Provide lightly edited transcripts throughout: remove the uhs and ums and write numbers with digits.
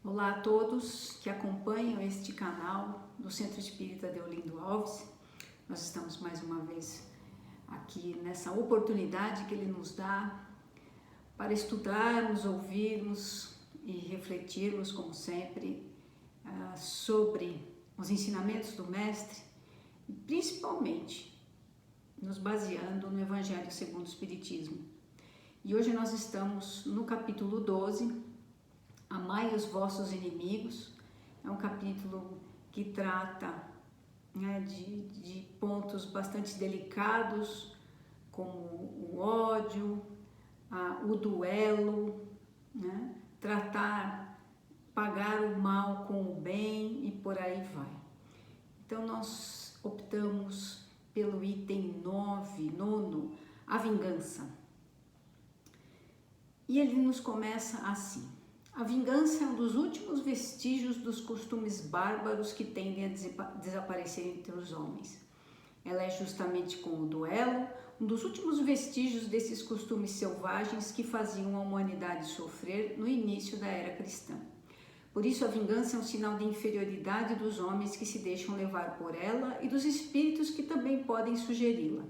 Olá a todos que acompanham este canal do Centro Espírita Deolindo Alves. Nós estamos mais uma vez aqui nessa oportunidade que ele nos dá para estudarmos, ouvirmos e refletirmos, como sempre, sobre os ensinamentos do Mestre, e principalmente nos baseando no Evangelho segundo o Espiritismo. E hoje nós estamos no capítulo 12, Amai os vossos inimigos. É um capítulo que trata de pontos bastante delicados, como o ódio, o duelo, pagar o mal com o bem e por aí vai. Então nós optamos pelo item 9, a vingança. E ele nos começa assim: a vingança é um dos últimos vestígios dos costumes bárbaros que tendem a desaparecer entre os homens. Ela é justamente com o duelo um dos últimos vestígios desses costumes selvagens que faziam a humanidade sofrer no início da era cristã. Por isso, a vingança é um sinal de inferioridade dos homens que se deixam levar por ela e dos espíritos que também podem sugeri-la.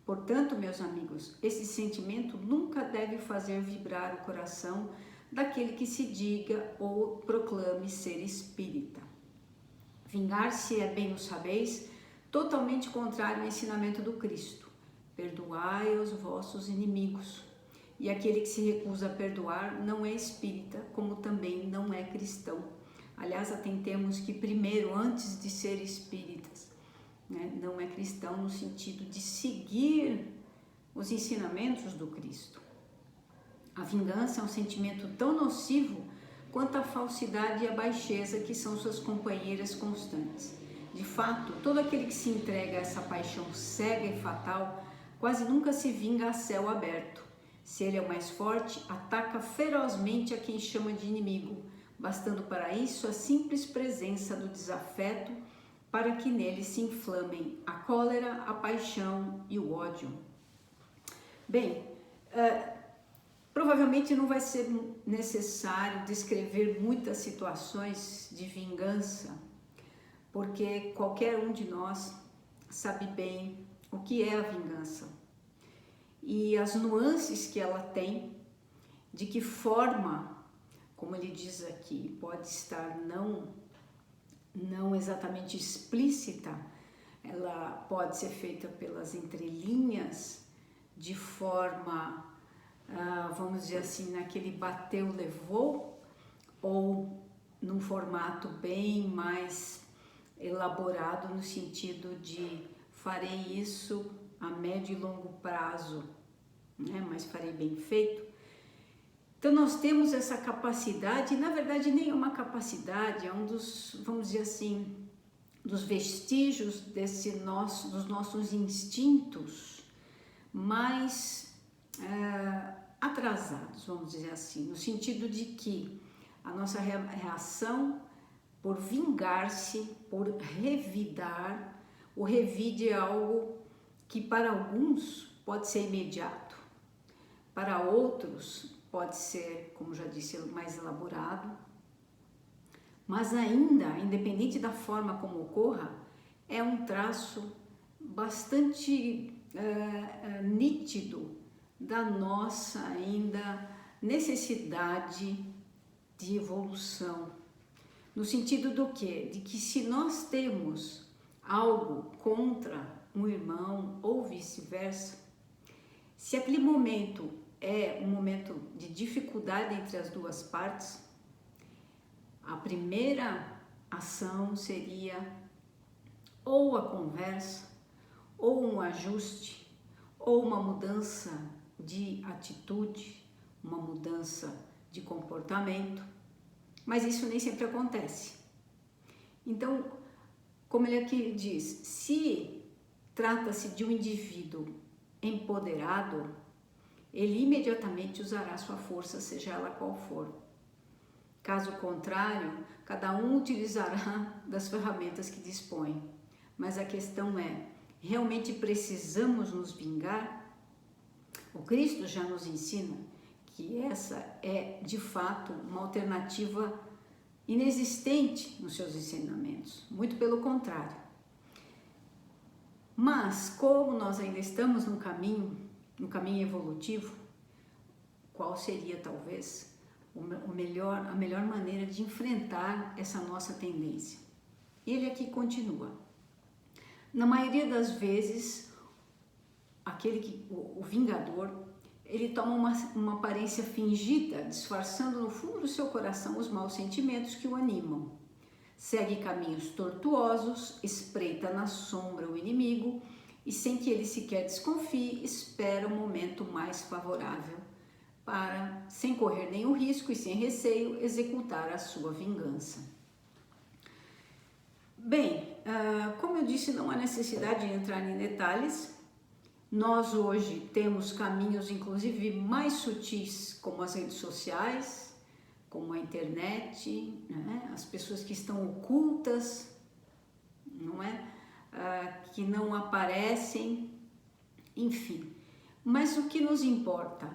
Portanto, meus amigos, esse sentimento nunca deve fazer vibrar o coração daquele que se diga ou proclame ser espírita. Vingar-se é, bem o sabeis, totalmente contrário ao ensinamento do Cristo. Perdoai os vossos inimigos. E aquele que se recusa a perdoar não é espírita, como também não é cristão. Aliás, atentemos que primeiro, antes de ser espíritas, não é cristão no sentido de seguir os ensinamentos do Cristo. A vingança é um sentimento tão nocivo quanto a falsidade e a baixeza que são suas companheiras constantes. De fato, todo aquele que se entrega a essa paixão cega e fatal quase nunca se vinga a céu aberto. Se ele é o mais forte, ataca ferozmente a quem chama de inimigo, bastando para isso a simples presença do desafeto para que nele se inflamem a cólera, a paixão e o ódio. Bem, provavelmente não vai ser necessário descrever muitas situações de vingança, porque qualquer um de nós sabe bem o que é a vingança e as nuances que ela tem, de que forma, como ele diz aqui, pode estar não exatamente explícita, ela pode ser feita pelas entrelinhas, de forma, vamos dizer assim, naquele bateu, levou, ou num formato bem mais elaborado, no sentido de farei isso a médio e longo prazo, mas farei bem feito. Então nós temos essa capacidade, e na verdade nem é uma capacidade, é um dos, vamos dizer assim, dos vestígios dos nossos instintos mais atrasados, vamos dizer assim, no sentido de que a nossa reação por vingar-se, por revidar, o revide é algo que para alguns pode ser imediato, para outros pode ser, como já disse, mais elaborado, mas ainda, independente da forma como ocorra, é um traço bastante nítido da nossa ainda necessidade de evolução, no sentido do quê? De que se nós temos algo contra um irmão ou vice-versa, se aquele momento é um momento de dificuldade entre as duas partes, a primeira ação seria ou a conversa, ou um ajuste, ou uma mudança de atitude, uma mudança de comportamento, mas isso nem sempre acontece. Então, como ele aqui diz, se trata-se de um indivíduo empoderado, ele imediatamente usará sua força, seja ela qual for. Caso contrário, cada um utilizará das ferramentas que dispõe. Mas a questão é, realmente precisamos nos vingar? O Cristo já nos ensina que essa é, de fato, uma alternativa inexistente nos seus ensinamentos, muito pelo contrário. Mas como nós ainda estamos no caminho evolutivo, qual seria talvez a melhor maneira de enfrentar essa nossa tendência? Ele aqui continua. Na maioria das vezes, o vingador, ele toma uma aparência fingida, disfarçando no fundo do seu coração os maus sentimentos que o animam. Segue caminhos tortuosos, espreita na sombra o inimigo e, sem que ele sequer desconfie, espera o momento mais favorável para, sem correr nenhum risco e sem receio, executar a sua vingança. Bem, como eu disse, não há necessidade de entrar em detalhes. Nós hoje temos caminhos, inclusive, mais sutis, como as redes sociais, como a internet, né? As pessoas que estão ocultas, não é? Que não aparecem, enfim. Mas o que nos importa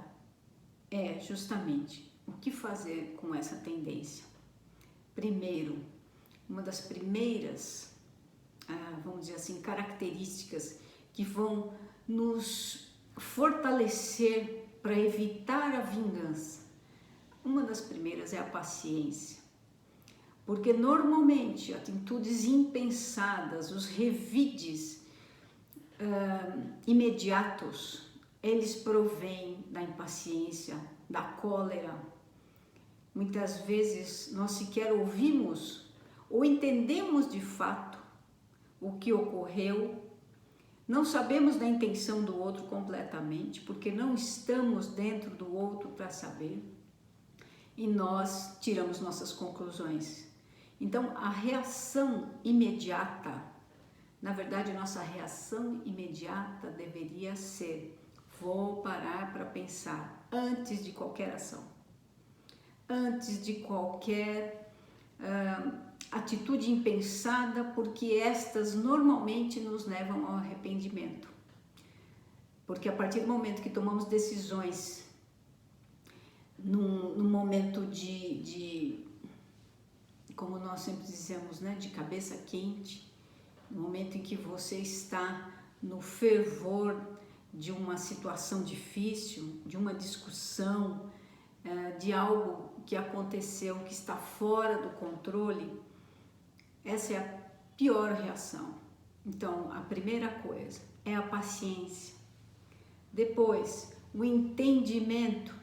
é justamente o que fazer com essa tendência. Primeiro, uma das primeiras, vamos dizer assim, características que vão nos fortalecer para evitar a vingança. Uma das primeiras é a paciência, porque normalmente atitudes impensadas, os revides imediatos, eles provêm da impaciência, da cólera. Muitas vezes nós sequer ouvimos ou entendemos de fato o que ocorreu. Não sabemos da intenção do outro completamente, porque não estamos dentro do outro para saber, e nós tiramos nossas conclusões. Então, a reação imediata, na verdade, nossa reação imediata deveria ser: vou parar para pensar antes de qualquer ação, antes de qualquer atitude impensada, porque estas normalmente nos levam ao arrependimento. Porque a partir do momento que tomamos decisões num momento como nós sempre dizemos, né, de cabeça quente, no momento em que você está no fervor de uma situação difícil, de uma discussão, de algo que aconteceu que está fora do controle, essa é a pior reação. Então, a primeira coisa é a paciência. Depois, o entendimento.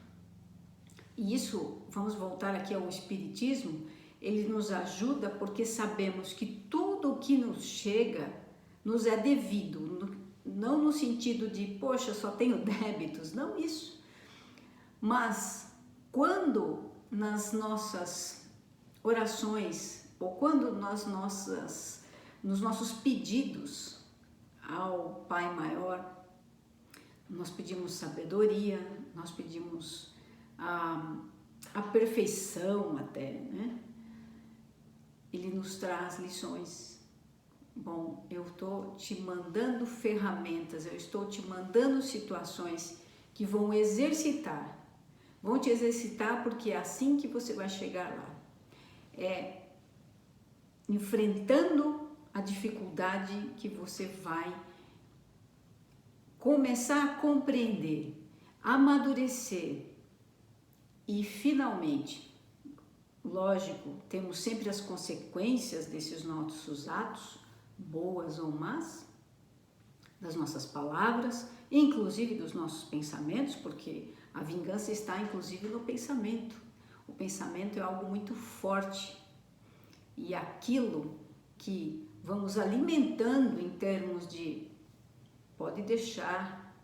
E isso, vamos voltar aqui ao Espiritismo, ele nos ajuda porque sabemos que tudo o que nos chega nos é devido. Não no sentido de, poxa, só tenho débitos, não isso. Mas quando nas nossas orações, ou quando nos nossos pedidos ao Pai Maior, nós pedimos sabedoria, nós pedimos a perfeição até, né? Ele nos traz lições. Bom, eu estou te mandando ferramentas, eu estou te mandando situações que vão te exercitar, porque é assim que você vai chegar lá. É enfrentando a dificuldade que você vai começar a compreender, amadurecer e finalmente, lógico, temos sempre as consequências desses nossos atos, boas ou más, das nossas palavras, inclusive dos nossos pensamentos, porque a vingança está inclusive no pensamento. O pensamento é algo muito forte e aquilo que vamos alimentando em termos de pode deixar,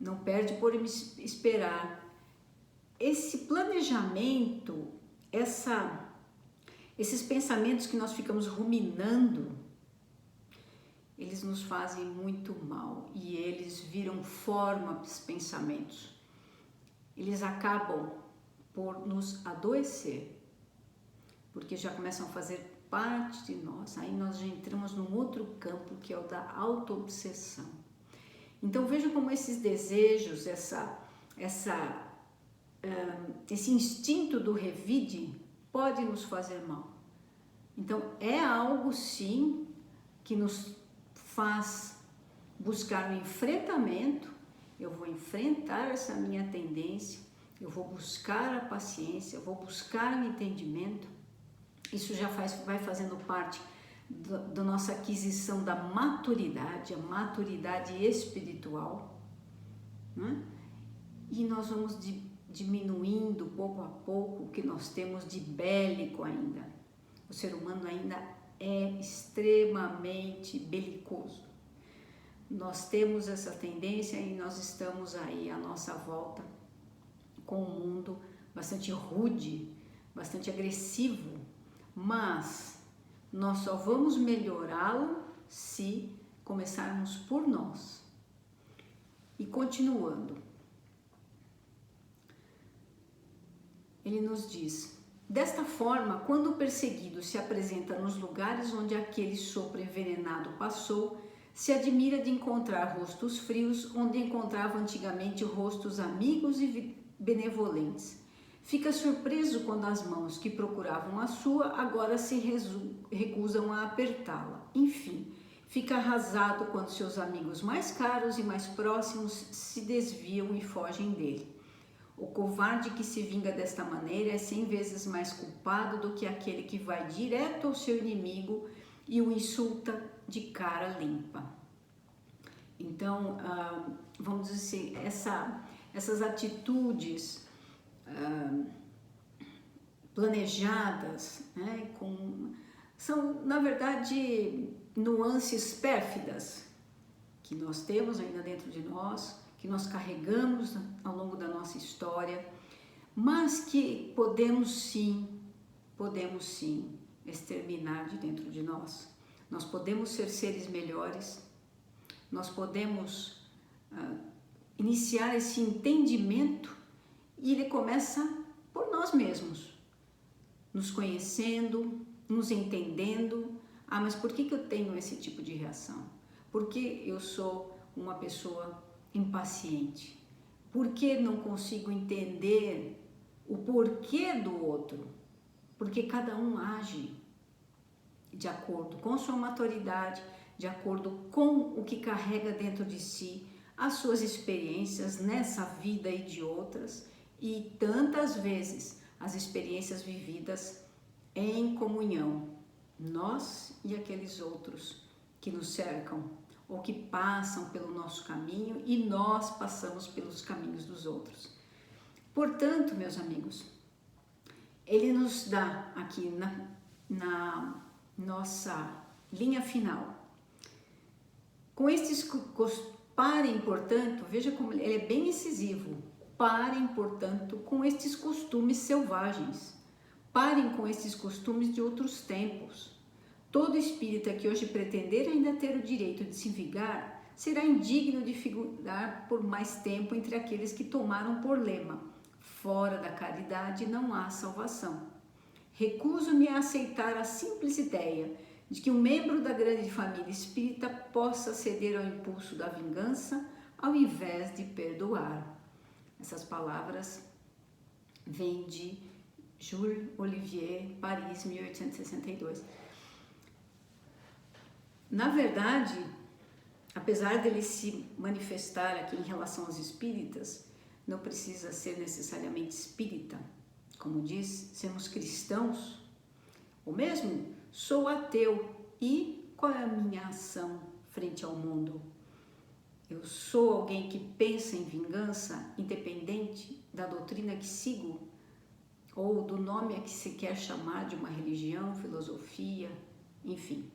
não perde por esperar. Esse planejamento, esses pensamentos que nós ficamos ruminando, eles nos fazem muito mal e eles viram formas, pensamentos. Eles acabam por nos adoecer, porque já começam a fazer parte de nós. Aí nós já entramos num outro campo, que é o da autoobsessão. Então veja como esses desejos, esse instinto do revide pode nos fazer mal. Então, é algo sim que nos faz buscar o enfrentamento. Eu vou enfrentar essa minha tendência, eu vou buscar a paciência, eu vou buscar o entendimento. Isso já vai fazendo parte da nossa aquisição da maturidade, a maturidade espiritual, né? E nós vamos diminuindo pouco a pouco o que nós temos de bélico ainda. O ser humano ainda é extremamente belicoso. Nós temos essa tendência e nós estamos aí à nossa volta com um mundo bastante rude, bastante agressivo, mas nós só vamos melhorá-lo se começarmos por nós. E continuando, ele nos diz: desta forma, quando o perseguido se apresenta nos lugares onde aquele sopro envenenado passou, se admira de encontrar rostos frios onde encontrava antigamente rostos amigos e benevolentes. Fica surpreso quando as mãos que procuravam a sua agora se recusam a apertá-la. Enfim, fica arrasado quando seus amigos mais caros e mais próximos se desviam e fogem dele. O covarde que se vinga desta maneira é 100 vezes mais culpado do que aquele que vai direto ao seu inimigo e o insulta de cara limpa. Então, vamos dizer assim, essas atitudes planejadas, né, são, na verdade, nuances pérfidas que nós temos ainda dentro de nós, que nós carregamos ao longo da nossa história, mas que podemos sim exterminar de dentro de nós. Nós podemos ser seres melhores, nós podemos iniciar esse entendimento e ele começa por nós mesmos, nos conhecendo, nos entendendo. Mas por que eu tenho esse tipo de reação? Porque eu sou uma pessoa impaciente? Por que não consigo entender o porquê do outro? Porque cada um age de acordo com sua maturidade, de acordo com o que carrega dentro de si, as suas experiências nessa vida e de outras, e tantas vezes as experiências vividas em comunhão, nós e aqueles outros que nos cercam ou que passam pelo nosso caminho e nós passamos pelos caminhos dos outros. Portanto, meus amigos, ele nos dá aqui na nossa linha final, com estes parem, portanto, veja como ele é bem incisivo, parem, portanto, com estes costumes selvagens, parem com estes costumes de outros tempos. Todo espírita que hoje pretender ainda ter o direito de se vingar será indigno de figurar por mais tempo entre aqueles que tomaram por lema: fora da caridade não há salvação. Recuso-me a aceitar a simples ideia de que um membro da grande família espírita possa ceder ao impulso da vingança ao invés de perdoar. Essas palavras vêm de Jules Olivier, Paris, 1862. Na verdade, apesar dele se manifestar aqui em relação aos espíritas, não precisa ser necessariamente espírita. Como diz, sermos cristãos, ou mesmo sou ateu. E qual é a minha ação frente ao mundo? Eu sou alguém que pensa em vingança, independente da doutrina que sigo, ou do nome a que se quer chamar de uma religião, filosofia, enfim.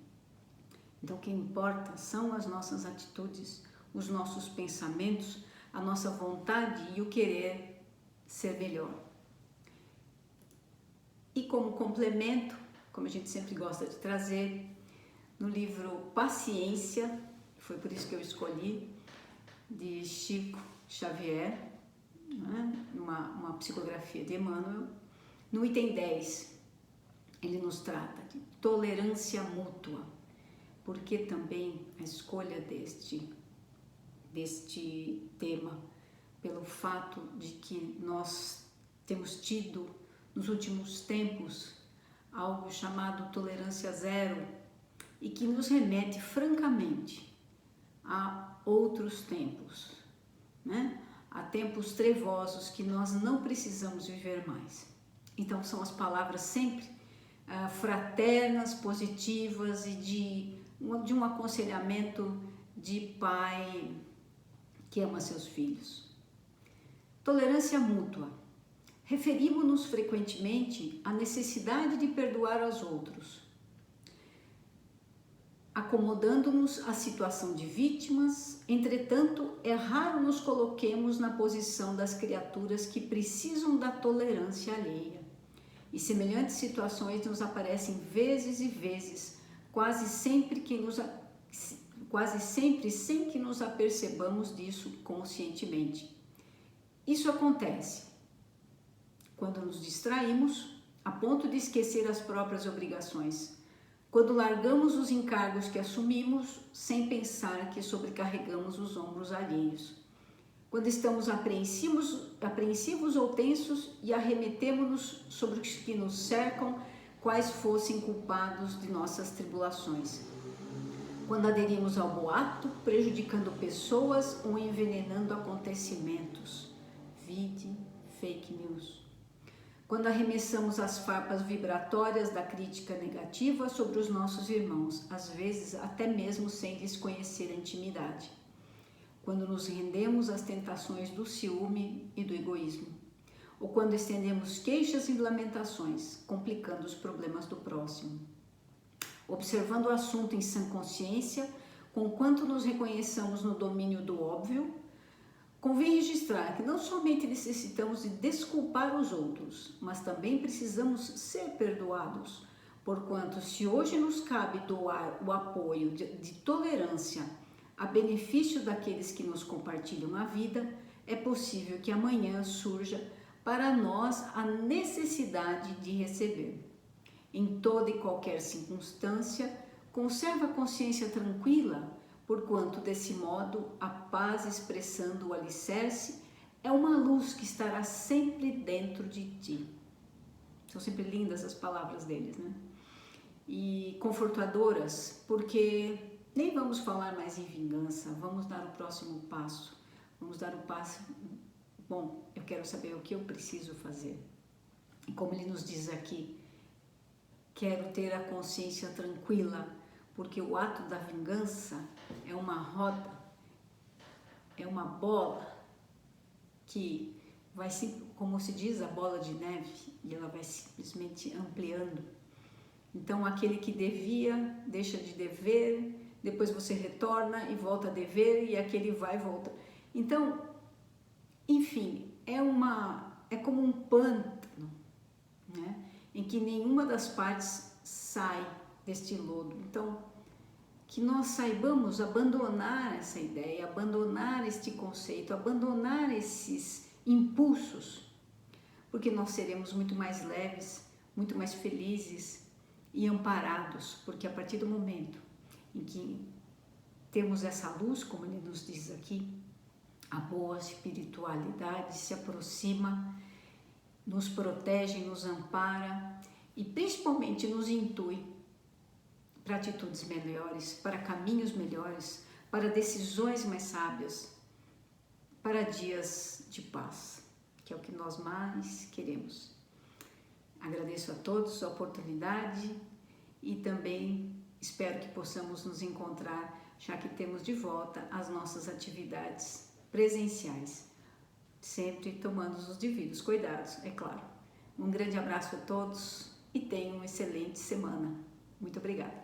Então, o que importa são as nossas atitudes, os nossos pensamentos, a nossa vontade e o querer ser melhor. E como complemento, como a gente sempre gosta de trazer, no livro Paciência, foi por isso que eu escolhi, de Chico Xavier, né? uma psicografia de Emmanuel, no item 10, ele nos trata de tolerância mútua, porque também a escolha deste tema, pelo fato de que nós temos tido nos últimos tempos algo chamado tolerância zero e que nos remete francamente a outros tempos, né? A tempos trevosos que nós não precisamos viver mais. Então são as palavras sempre fraternas, positivas e de um aconselhamento de pai que ama seus filhos. Tolerância mútua. Referimos-nos frequentemente à necessidade de perdoar aos outros, acomodando-nos à situação de vítimas. Entretanto, é raro nos coloquemos na posição das criaturas que precisam da tolerância alheia. E semelhantes situações nos aparecem vezes e vezes, quase sempre sem que nos apercebamos disso conscientemente. Isso acontece quando nos distraímos a ponto de esquecer as próprias obrigações, quando largamos os encargos que assumimos sem pensar que sobrecarregamos os ombros alheios, quando estamos apreensivos ou tensos e arremetemos-nos sobre os que nos cercam, quais fossem culpados de nossas tribulações, quando aderimos ao boato, prejudicando pessoas ou envenenando acontecimentos, vide fake news. Quando arremessamos as farpas vibratórias da crítica negativa sobre os nossos irmãos, às vezes até mesmo sem lhes conhecer a intimidade. Quando nos rendemos às tentações do ciúme e do egoísmo. Ou quando estendemos queixas e lamentações, complicando os problemas do próximo. Observando o assunto em sã consciência, conquanto nos reconheçamos no domínio do óbvio, convém registrar que não somente necessitamos de desculpar os outros, mas também precisamos ser perdoados, porquanto se hoje nos cabe doar o apoio de tolerância a benefício daqueles que nos compartilham a vida, é possível que amanhã surja para nós a necessidade de receber. Em toda e qualquer circunstância, conserva a consciência tranquila, porquanto desse modo a paz expressando o alicerce é uma luz que estará sempre dentro de ti. São sempre lindas as palavras deles, né? E confortadoras, porque nem vamos falar mais em vingança, vamos dar o próximo passo. Vamos dar o passo, bom, eu quero saber o que eu preciso fazer. E como ele nos diz aqui, quero ter a consciência tranquila, porque o ato da vingança é uma roda, é uma bola que vai, como se diz, a bola de neve, e ela vai simplesmente ampliando. Então, aquele que devia, deixa de dever, depois você retorna e volta a dever, e aquele vai e volta. Então, enfim, é como um pântano, né? Em que nenhuma das partes sai deste lodo. Então, que nós saibamos abandonar essa ideia, abandonar este conceito, abandonar esses impulsos, porque nós seremos muito mais leves, muito mais felizes e amparados, porque a partir do momento em que temos essa luz, como ele nos diz aqui, a boa espiritualidade se aproxima, nos protege, nos ampara e principalmente nos intui para atitudes melhores, para caminhos melhores, para decisões mais sábias, para dias de paz, que é o que nós mais queremos. Agradeço a todos a oportunidade e também espero que possamos nos encontrar, já que temos de volta as nossas atividades presenciais, sempre tomando os devidos cuidados, é claro. Um grande abraço a todos e tenham uma excelente semana. Muito obrigada.